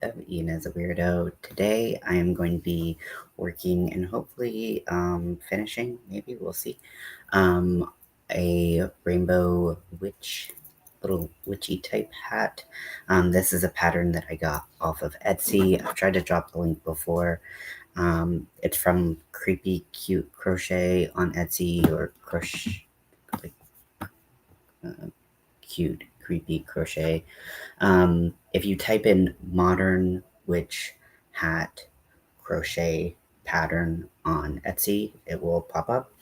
of Ian as a Weirdo. Today I am going to be working and hopefully finishing, maybe we'll see, a rainbow little witchy type hat. This is a pattern that I got off of Etsy. I've tried to drop the link before. It's from Creepy Cute Crochet on Etsy or like cute creepy crochet. If you type in modern witch hat crochet pattern on Etsy, it will pop up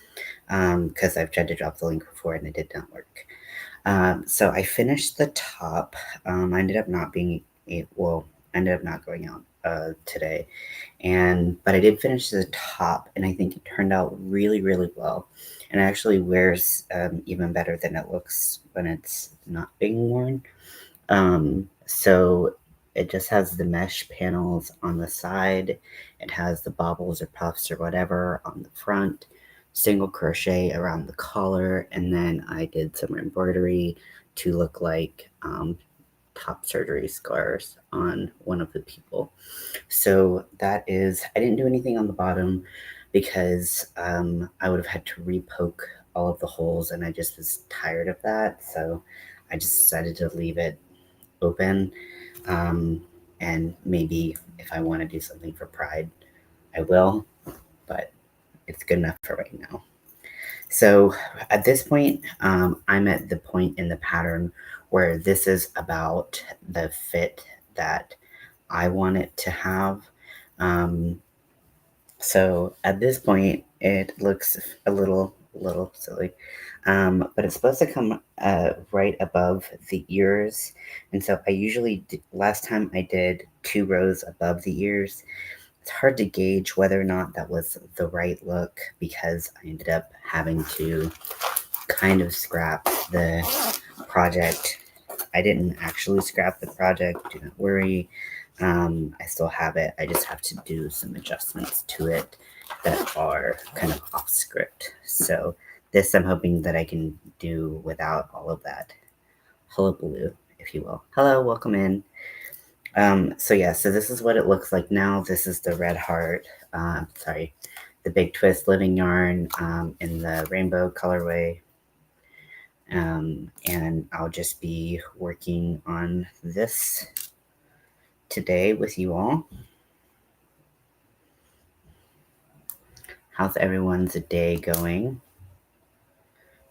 because I've tried to drop the link before and it did not work. So I finished the top. I ended up not being ended up not going out today, but I did finish the top, and I think it turned out really, really well. And it actually wears even better than it looks when it's not being worn. So it just has the mesh panels on the side. It has the bobbles or puffs or whatever on the front, single crochet around the collar, and then I did some embroidery to look like top surgery scars on one of the people. So that is, I didn't do anything on the bottom because I would have had to repoke all of the holes, and I just was tired of that. So I just decided to leave it open. And maybe if I want to do something for Pride, I will, but it's good enough for right now. So at this point, I'm at the point in the pattern where this is about the fit that I want it to have. So at this point, it looks a little silly, but it's supposed to come right above the ears. And so I usually last time I did 2 rows above the ears. It's hard to gauge whether or not that was the right look because I ended up having to kind of scrap the project. I didn't actually scrap the project, do not worry. I still have it. I just have to do some adjustments to it that are kind of off script. So this I'm hoping that I can do without all of that hullabaloo, if you will. Hello, welcome in. So this is what it looks like now. This is the red heart, the big twist living yarn in the rainbow colorway. And I'll just be working on this today with you all. How's everyone's day going?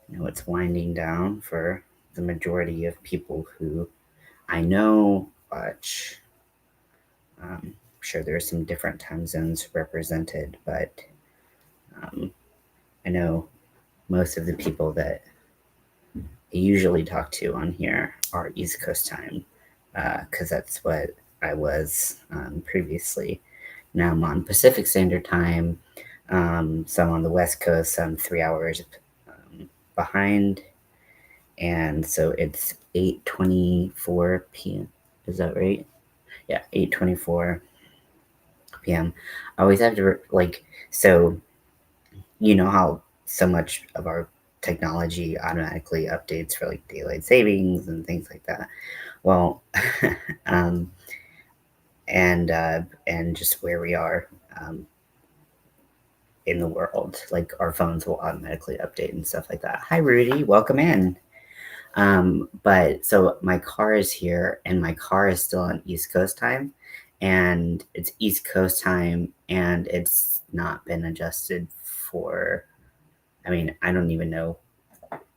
I know it's winding down for the majority of people who I know watch. I'm sure there's some different time zones represented, but I know most of the people that I usually talk to on here are East Coast time because that's what I was previously. Now I'm on Pacific Standard Time, so I'm on the West Coast. I'm 3 hours behind, and so it's 8:24 p.m. Is that right? Yeah, 8:24 p.m. I always have to so you know how so much of our technology automatically updates for like daylight savings and things like that. Well, and just where we are in the world, like our phones will automatically update and stuff like that. Hi, Rudy, welcome in. But so my car is here, and my car is still on East Coast time, and it's East Coast time, and it's not been adjusted for. I mean, I don't even know.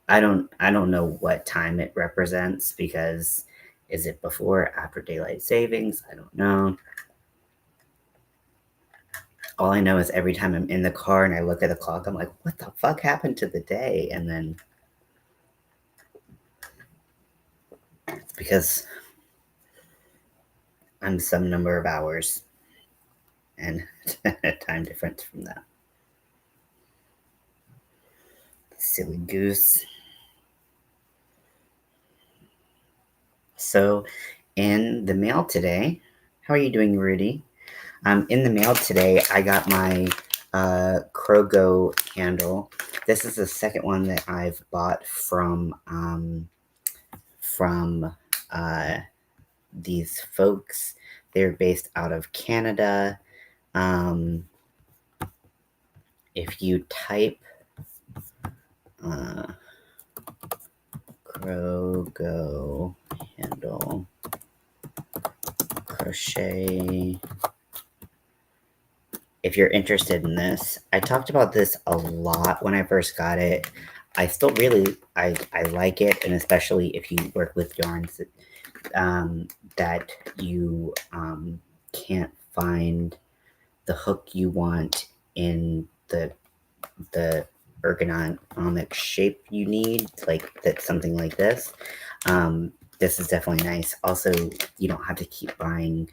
I don't know what time it represents because is it before or after daylight savings? I don't know. All I know is every time I'm in the car and I look at the clock, I'm like, what the fuck happened to the day? And then it's because I'm some number of hours and a time difference from that. Silly goose. So, in the mail today, how are you doing, Rudy? In the mail today, I got my Krogo handle. This is the second one that I've bought from these folks They're based out of Canada. If you type Krogo handle crochet, if you're interested in this, I talked about this a lot when I first got it. I still really I like it, and especially if you work with yarns that you can't find the hook you want in the ergonomic shape you need, like that's something like this. This is definitely nice. Also, you don't have to keep buying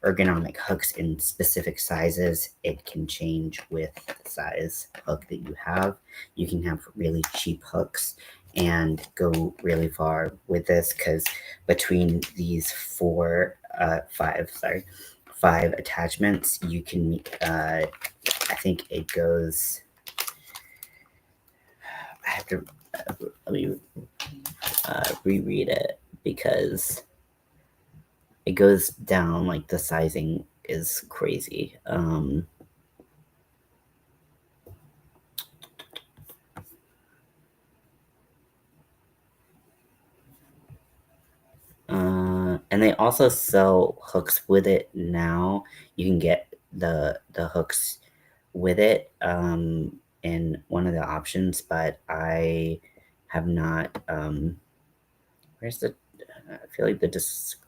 ergonomic hooks in specific sizes. It can change with the size hook that you have. You can have really cheap hooks and go really far with this, because between these five attachments, you can I think it goes, I have to let me reread it, because it goes down, like the sizing is crazy. And they also sell hooks with it now. You can get the hooks with it in one of the options, but I have not. Where's the? I feel like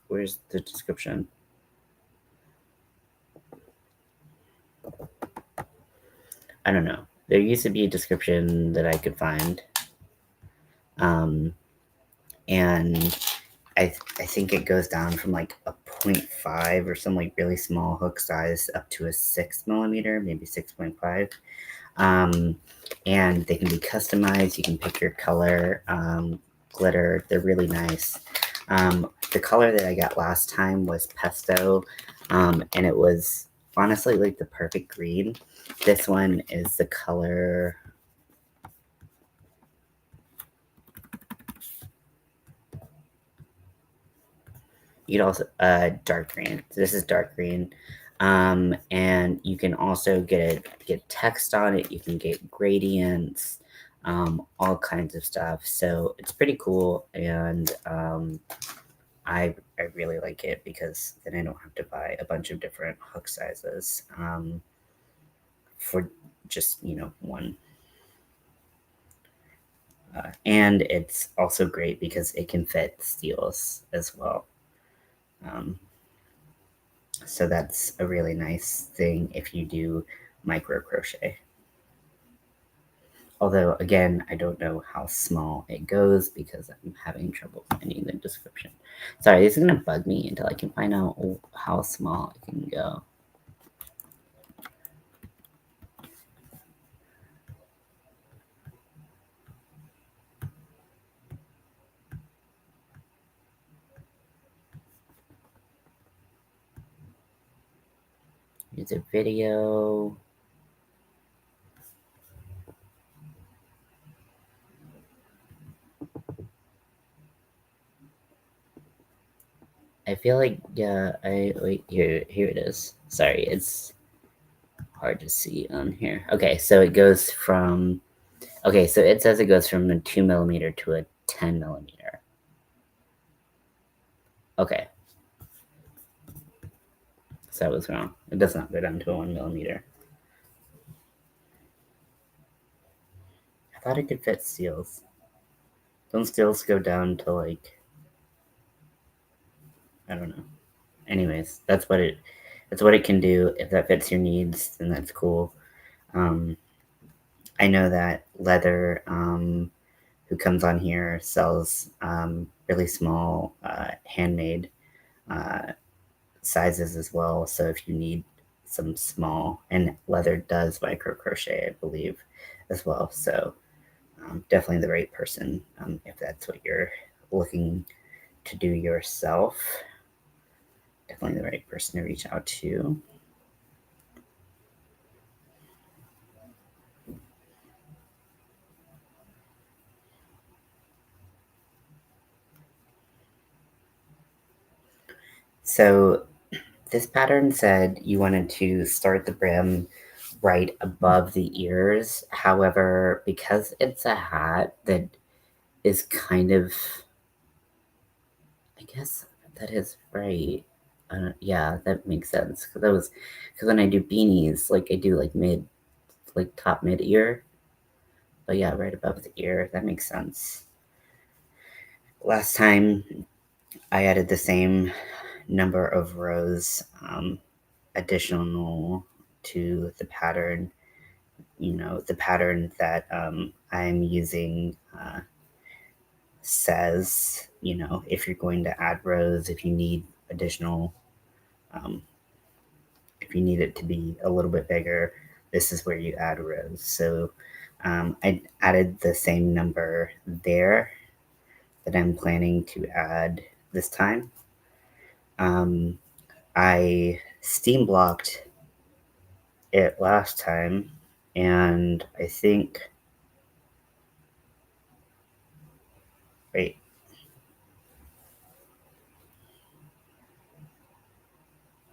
where's the description? I don't know. There used to be a description that I could find, and I think it goes down from like a 0.5 or some like really small hook size up to a 6 millimeter, maybe 6.5. And they can be customized. You can pick your color, glitter. They're really nice. The color that I got last time was pesto, and it was honestly like the perfect green. This one is the color. You'd also dark green. So this is dark green, and you can also get text on it. You can get gradients, all kinds of stuff. So it's pretty cool, and I really like it, because then I don't have to buy a bunch of different hook sizes for just one. And it's also great because it can fit steels as well. Um, So that's a really nice thing if you do micro crochet. Although, again, I don't know how small it goes because I'm having trouble finding the description. Sorry, this is going to bug me until I can find out how small it can go. Here's a video. I feel like, yeah, wait, here it is. Sorry, it's hard to see on here. Okay, so it goes from, okay, so it says it goes from a 2 millimeter to a 10 millimeter. Okay. So I was wrong. It does not go down to a 1 millimeter. I thought it could fit steels. Don't steels go down to like, I don't know. Anyways, that's what it can do. If that fits your needs, then that's cool. I know that Leather, who comes on here, sells really small handmade sizes as well. So if you need some small, and Leather does micro crochet, I believe, as well. So definitely the right person if that's what you're looking to do yourself. Definitely the right person to reach out to. So this pattern said you wanted to start the brim right above the ears. However, because it's a hat that is kind of, I guess that is right. Yeah, that makes sense. Because when I do beanies, like I do like mid, like top mid ear. But yeah, right above the ear. That makes sense. Last time I added the same number of rows additional to the pattern. The pattern that I'm using says, if you're going to add rows, if you need additional, um, if you need it to be a little bit bigger, this is where you add rows. So I added the same number there that I'm planning to add this time. I steam blocked it last time, and I think, wait,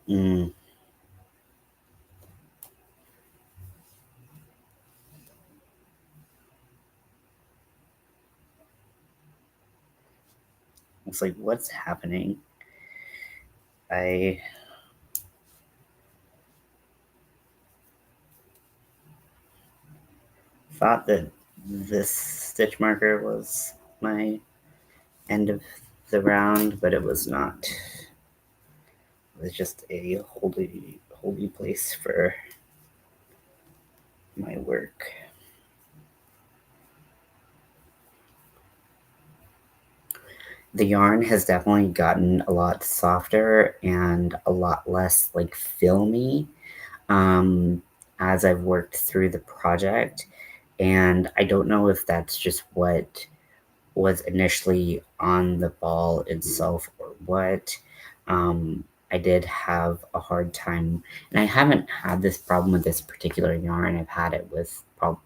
mm, it's like, what's happening? I thought that this stitch marker was my end of the round, but it was not. It was just a holy place for my work. The yarn has definitely gotten a lot softer and a lot less like filmy um, as I've worked through the project. And I don't know if that's just what was initially on the ball itself or what. I did have a hard time, and I haven't had this problem with this particular yarn. I've had it with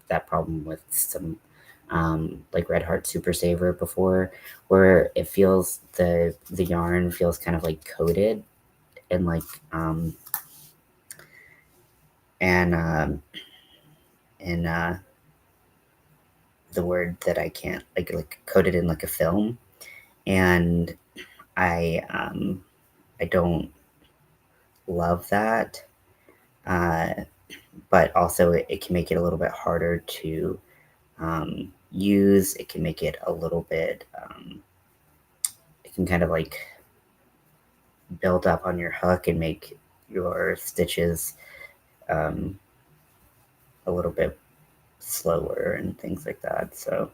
that problem with some like Red Heart Super Saver before, where it feels the yarn feels kind of like coated and like and and the word that I can't like coated in like a film, and I I don't love that. Uh, but also, it can make it a little bit harder to use. It can make it a little bit, it can kind of like build up on your hook and make your stitches um, a little bit slower and things like that. So,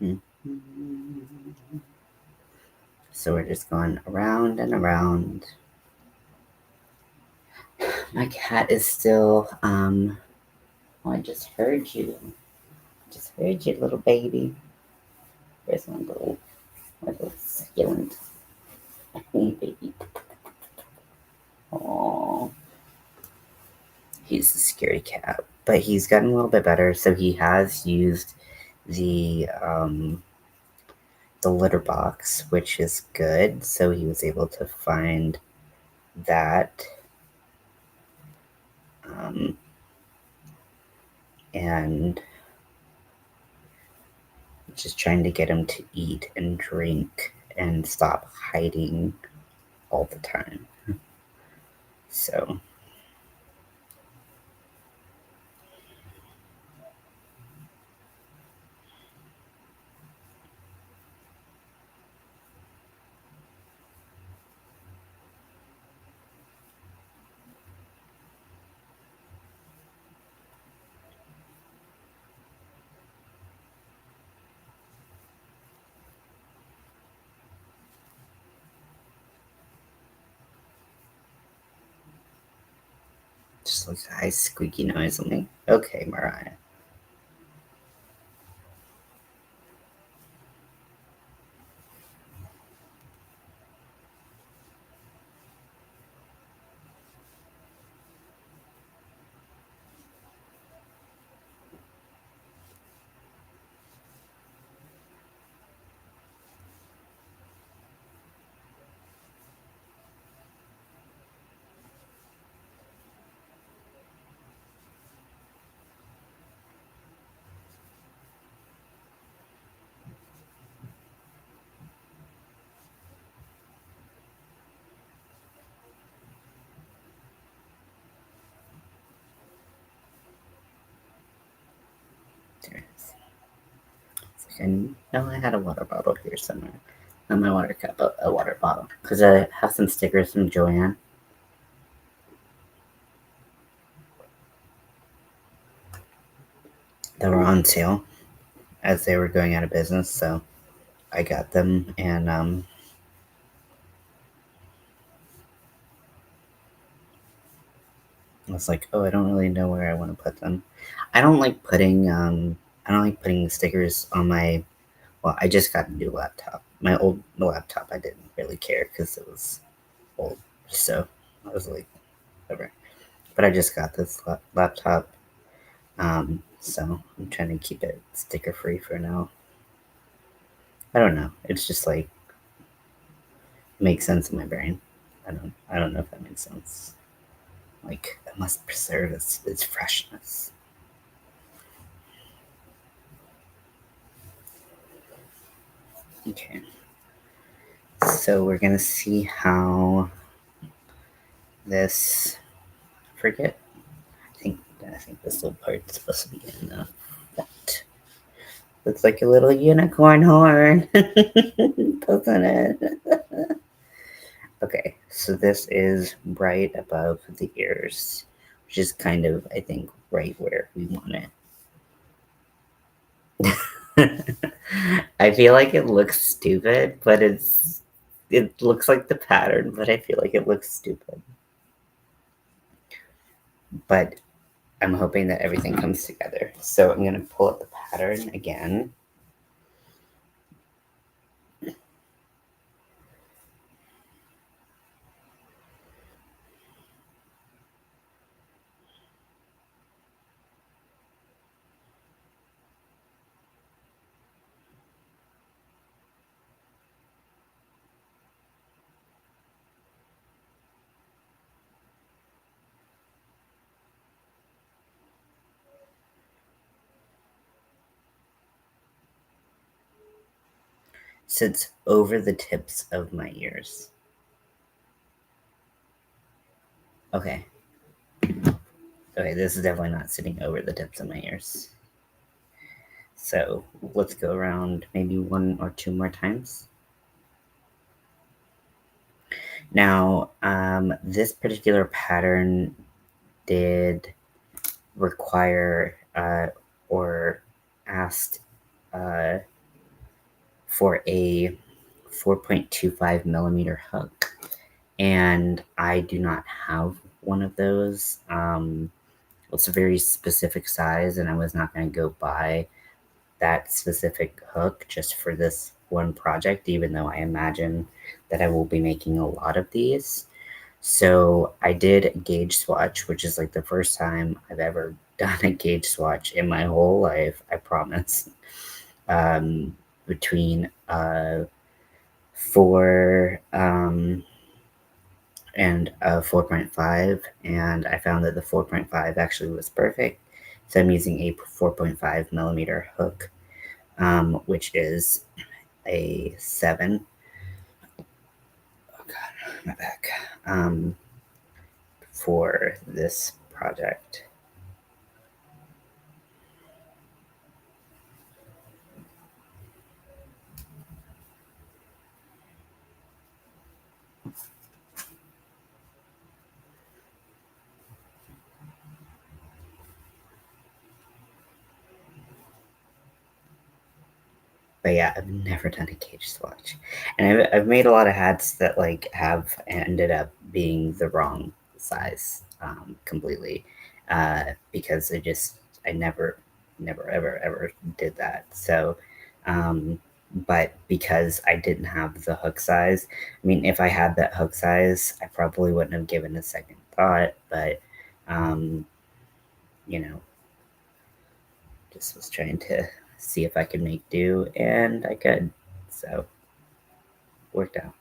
mm. So we're just going around and around. My cat is still, oh, I just heard you. Just heard you, little baby. Where's my little succulent baby? Oh, he's a scary cat, but he's gotten a little bit better. So he has used the the litter box, which is good. So he was able to find that, um, and just trying to get him to eat and drink and stop hiding all the time. So, Just like a high squeaky noise. I'm like, okay, Mariah. There it is. It's like, I know I had a water bottle here somewhere. Not my water cup, but a water bottle. Because I have some stickers from Joanne that were on sale as they were going out of business. So I got them, and I was like, oh, I don't really know where I want to put them. I don't like putting stickers on my. Well, I just got a new laptop. My old laptop, I didn't really care because it was old, so I was like, whatever. But I just got this laptop, so I'm trying to keep it sticker free for now. I don't know. It's just like makes sense in my brain. I don't know if that makes sense. Like it must preserve its freshness. Okay. So we're gonna see how this. Forget. I think this little part's supposed to be in the front. Looks like a little unicorn horn, doesn't it? Okay, so this is right above the ears, which is kind of, I think, right where we want it. I feel like it looks stupid, but it looks like the pattern, but I feel like it looks stupid. But I'm hoping that everything comes together. So I'm gonna pull up the pattern again. Sits over the tips of my ears. Okay. Okay, this is definitely not sitting over the tips of my ears. So let's go around maybe one or two more times. Now, this particular pattern did require or asked uh, for a 4.25 millimeter hook, and I do not have one of those. It's a very specific size, and I was not going to go buy that specific hook just for this one project, even though I imagine that I will be making a lot of these. So I did a gauge swatch, which is like the first time I've ever done a gauge swatch in my whole life, I promise. Between 4 and a 4.5, and I found that the 4.5 actually was perfect. So I'm using a 4.5 millimeter hook, which is a 7. Oh god, my back. For this project. But yeah, I've never done a cage swatch, and I've made a lot of hats that like have ended up being the wrong size completely because I never ever did that. So, um, but because I didn't have the hook size, I mean, if I had that hook size, I probably wouldn't have given a second thought. But um, you know, just was trying to see if I could make do, and I could. So worked out.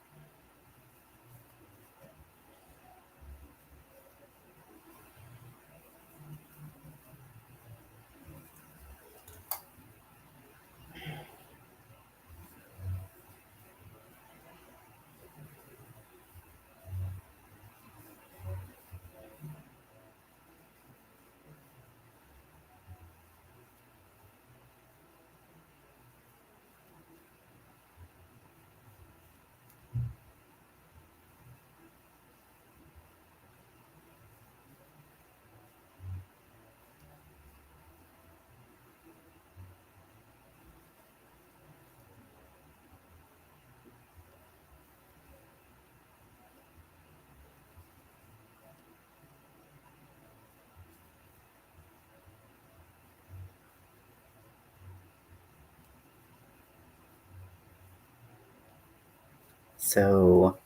So,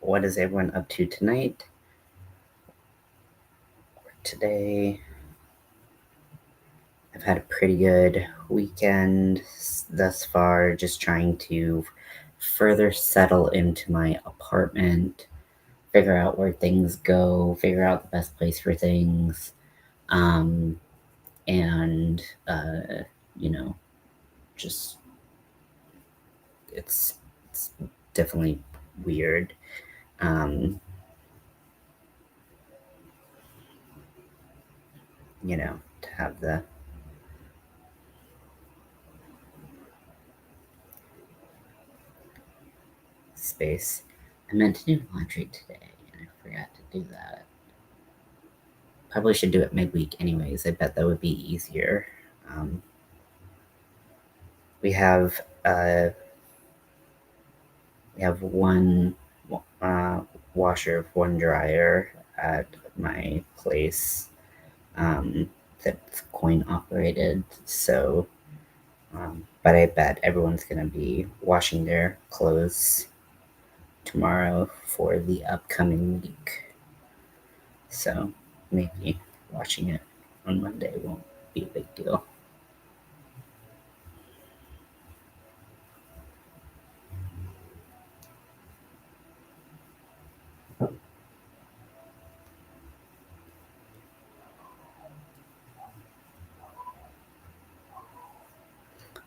what is everyone up to tonight? Today, I've had a pretty good weekend thus far, just trying to further settle into my apartment, figure out where things go, figure out the best place for things, um, and, you know, just it's definitely weird. Um, to have the space. I meant to do laundry today, and I forgot to do that. Probably should do it midweek, anyways. I bet that would be easier. Um, we have uh, we have one uh, washer, one dryer at my place that's coin operated. So, but I bet everyone's gonna be washing their clothes tomorrow for the upcoming week. So maybe watching it on Monday won't be a big deal.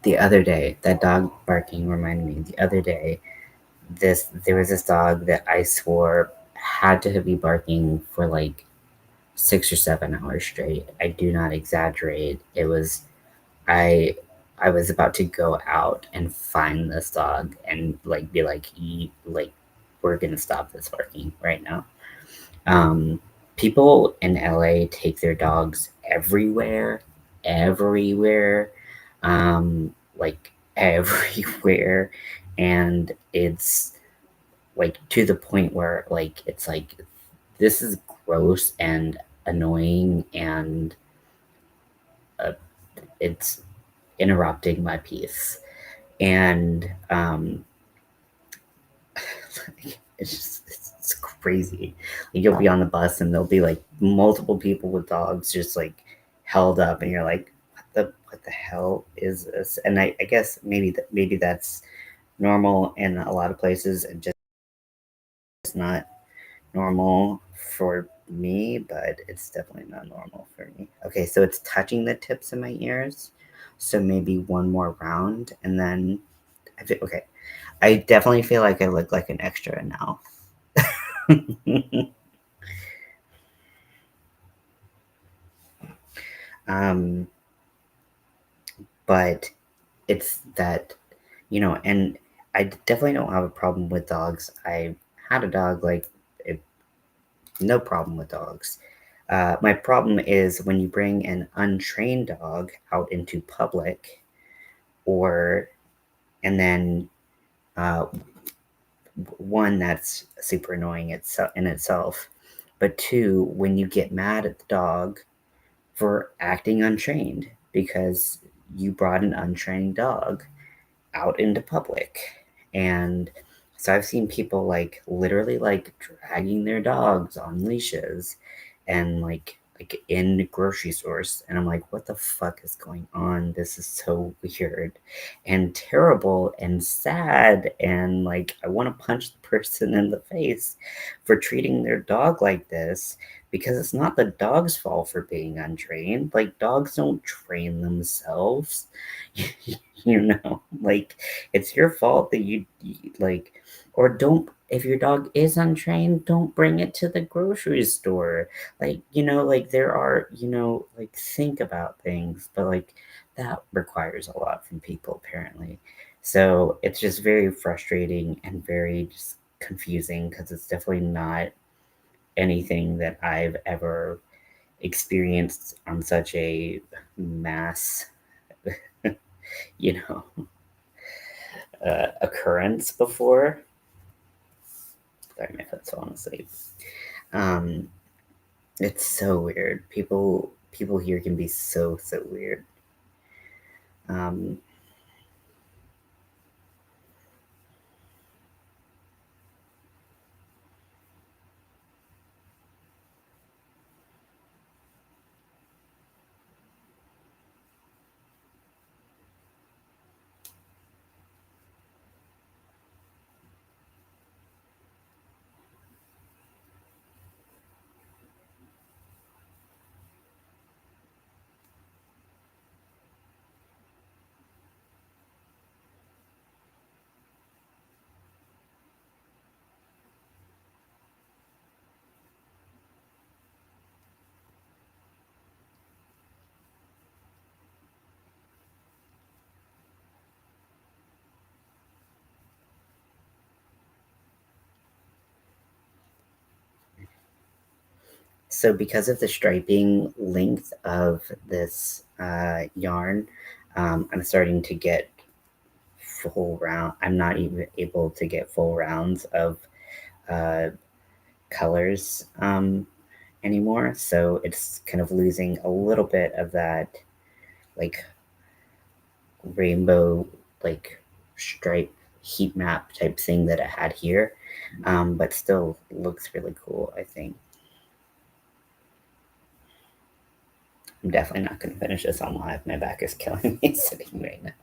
The other day, that dog barking reminded me. The other day, this there was this dog that I swore had to be barking for like 6 or 7 hours straight. I do not exaggerate. I I was about to go out and find this dog and like be like, like we're gonna stop this barking right now. Um, People in LA take their dogs everywhere, everywhere, like everywhere, and it's like to the point where like it's like this is gross and annoying, and uh, it's interrupting my peace. And it's just it's crazy. Like, you'll be on the bus and there'll be like multiple people with dogs just like held up, and you're like, what the hell is this? And I guess maybe that's normal in a lot of places and just not normal for me, but it's definitely not normal for me. Okay, so it's touching the tips of my ears. So maybe one more round, and then okay. I definitely feel like I look like an extra now. um, but it's that, and I definitely don't have a problem with dogs. I had a dog, like, it, no problem with dogs. My problem is when you bring an untrained dog out into public, or, and then one that's super annoying in itself, but two, when you get mad at the dog for acting untrained because you brought an untrained dog out into public. And so I've seen people like literally like dragging their dogs on leashes and like in grocery stores, and I'm like, what the fuck is going on? This is so weird and terrible and sad, and like I want to punch the person in the face for treating their dog like this, because it's not the dog's fault for being untrained. Like, dogs don't train themselves. Like, it's your fault that like, or don't, if your dog is untrained, don't bring it to the grocery store. Like, like there are, like, think about things, but like that requires a lot from people apparently. So it's just very frustrating and very just confusing, because it's definitely not anything that I've ever experienced on such a mass, you know, occurrence before. Sorry, my foot's falling asleep. Um, it's so weird. People here can be so weird. Um, so because of the striping length of this yarn, I'm starting to get full round. I'm not even able to get full rounds of uh, colors anymore. So it's kind of losing a little bit of that like rainbow, like stripe heat map type thing that it had here, but still looks really cool, I think. I'm definitely not going to finish this on live. My back is killing me sitting right now.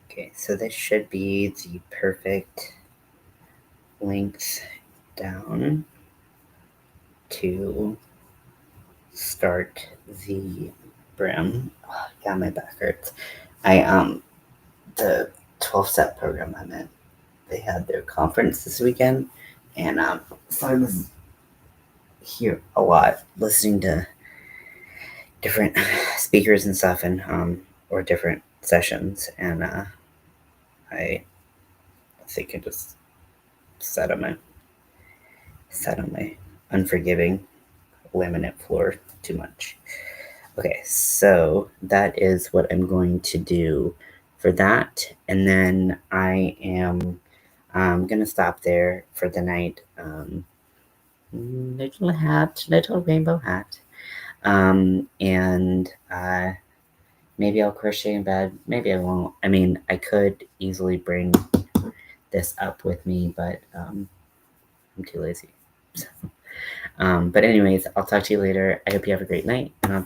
Okay, so this should be the perfect length down to start the brim. Oh, yeah, my back hurts. I the 12 step program I'm in. they had their conference this weekend, and so I was here a lot listening to different speakers and stuff, and or different sessions, and I think I just sat on my unforgiving laminate floor too much. Okay, so that is what I'm going to do for that, and then I am gonna stop there for the night. Little rainbow hat, and maybe I'll crochet in bed. Maybe I won't. I mean, I could easily bring this up with me, but I'm too lazy. But anyways, I'll talk to you later. I hope you have a great night, and I'll